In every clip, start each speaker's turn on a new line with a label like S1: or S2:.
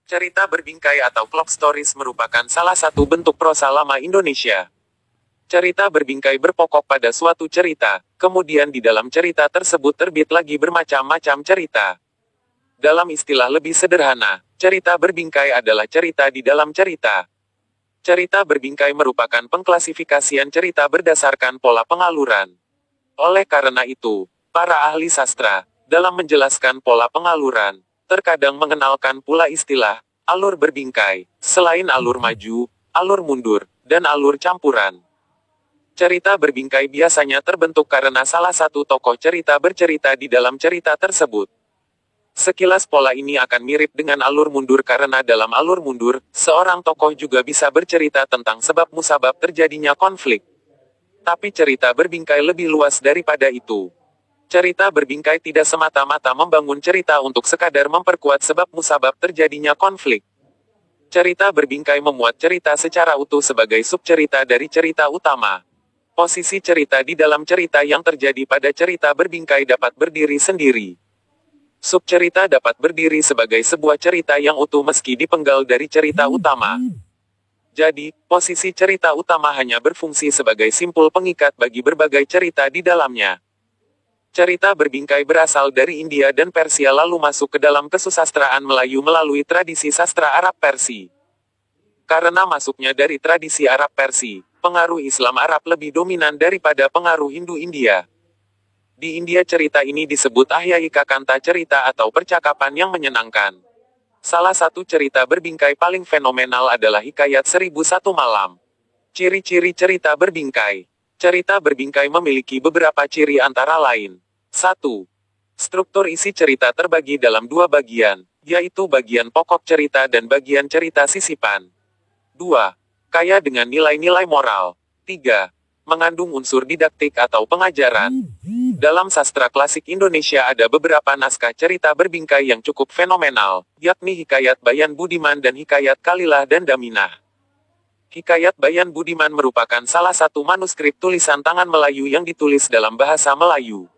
S1: Cerita berbingkai atau clock stories merupakan salah satu bentuk prosa lama Indonesia. Cerita berbingkai berpokok pada suatu cerita, kemudian di dalam cerita tersebut terbit lagi bermacam-macam cerita. Dalam istilah lebih sederhana, cerita berbingkai adalah cerita di dalam cerita. Cerita berbingkai merupakan pengklasifikasian cerita berdasarkan pola pengaluran. Oleh karena itu, para ahli sastra, dalam menjelaskan pola pengaluran, terkadang mengenalkan pula istilah alur berbingkai, selain alur maju, alur mundur, dan alur campuran. Cerita berbingkai biasanya terbentuk karena salah satu tokoh cerita bercerita di dalam cerita tersebut. Sekilas pola ini akan mirip dengan alur mundur karena dalam alur mundur, seorang tokoh juga bisa bercerita tentang sebab musabab terjadinya konflik. Tapi cerita berbingkai lebih luas daripada itu. Cerita berbingkai tidak semata-mata membangun cerita untuk sekadar memperkuat sebab musabab terjadinya konflik. Cerita berbingkai memuat cerita secara utuh sebagai subcerita dari cerita utama. Posisi cerita di dalam cerita yang terjadi pada cerita berbingkai dapat berdiri sendiri. Subcerita dapat berdiri sebagai sebuah cerita yang utuh meski dipenggal dari cerita utama. Jadi, posisi cerita utama hanya berfungsi sebagai simpul pengikat bagi berbagai cerita di dalamnya. Cerita berbingkai berasal dari India dan Persia lalu masuk ke dalam kesusastraan Melayu melalui tradisi sastra Arab Persia. Karena masuknya dari tradisi Arab Persia, pengaruh Islam Arab lebih dominan daripada pengaruh Hindu India. Di India cerita ini disebut Ahyayika Kanta cerita atau percakapan yang menyenangkan. Salah satu cerita berbingkai paling fenomenal adalah Hikayat 1001 Malam. Ciri-ciri cerita berbingkai. Cerita berbingkai memiliki beberapa ciri antara lain. 1. Struktur isi cerita terbagi dalam dua bagian, yaitu bagian pokok cerita dan bagian cerita sisipan. 2. Kaya dengan nilai-nilai moral. 3. Mengandung unsur didaktik atau pengajaran. Dalam sastra klasik Indonesia ada beberapa naskah cerita berbingkai yang cukup fenomenal, yakni Hikayat Bayan Budiman dan Hikayat Kalilah dan Daminah. Hikayat Bayan Budiman merupakan salah satu manuskrip tulisan tangan Melayu yang ditulis dalam bahasa Melayu.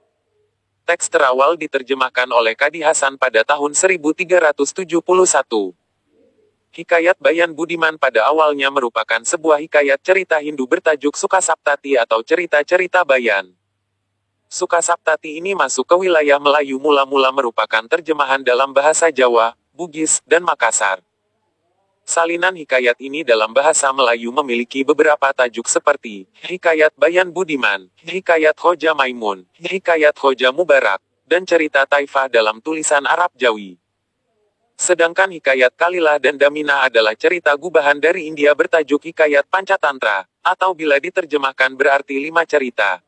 S1: Teks terawal diterjemahkan oleh Kadi Hasan pada tahun 1371. Hikayat Bayan Budiman pada awalnya merupakan sebuah hikayat cerita Hindu bertajuk Sukasaptati atau cerita-cerita Bayan. Sukasaptati ini masuk ke wilayah Melayu mula-mula merupakan terjemahan dalam bahasa Jawa, Bugis, dan Makassar. Salinan hikayat ini dalam bahasa Melayu memiliki beberapa tajuk seperti Hikayat Bayan Budiman, Hikayat Khoja Maimun, Hikayat Khoja Mubarak, dan cerita Taifah dalam tulisan Arab Jawi. Sedangkan Hikayat Kalilah dan Daminah adalah cerita gubahan dari India bertajuk Hikayat Pancatantra, atau bila diterjemahkan berarti 5 cerita.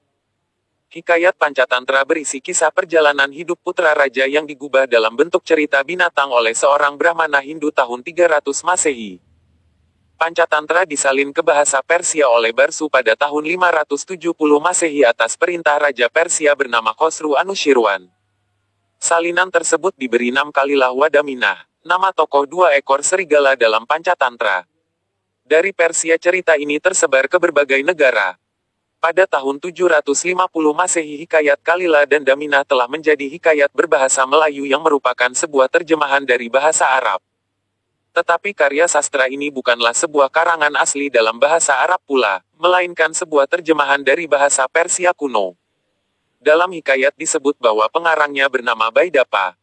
S1: Hikayat Pancatantra berisi kisah perjalanan hidup putra raja yang digubah dalam bentuk cerita binatang oleh seorang Brahmana Hindu tahun 300 Masehi. Pancatantra disalin ke bahasa Persia oleh Barsu pada tahun 570 Masehi atas perintah Raja Persia bernama Khosru Anushirwan. Salinan tersebut diberi nama Kalilah wa Daminah, nama tokoh 2 ekor serigala dalam Pancatantra. Dari Persia cerita ini tersebar ke berbagai negara. Pada tahun 750 Masehi Hikayat Kalilah dan Daminah telah menjadi hikayat berbahasa Melayu yang merupakan sebuah terjemahan dari bahasa Arab. Tetapi karya sastra ini bukanlah sebuah karangan asli dalam bahasa Arab pula, melainkan sebuah terjemahan dari bahasa Persia kuno. Dalam hikayat disebut bahwa pengarangnya bernama Baidapa.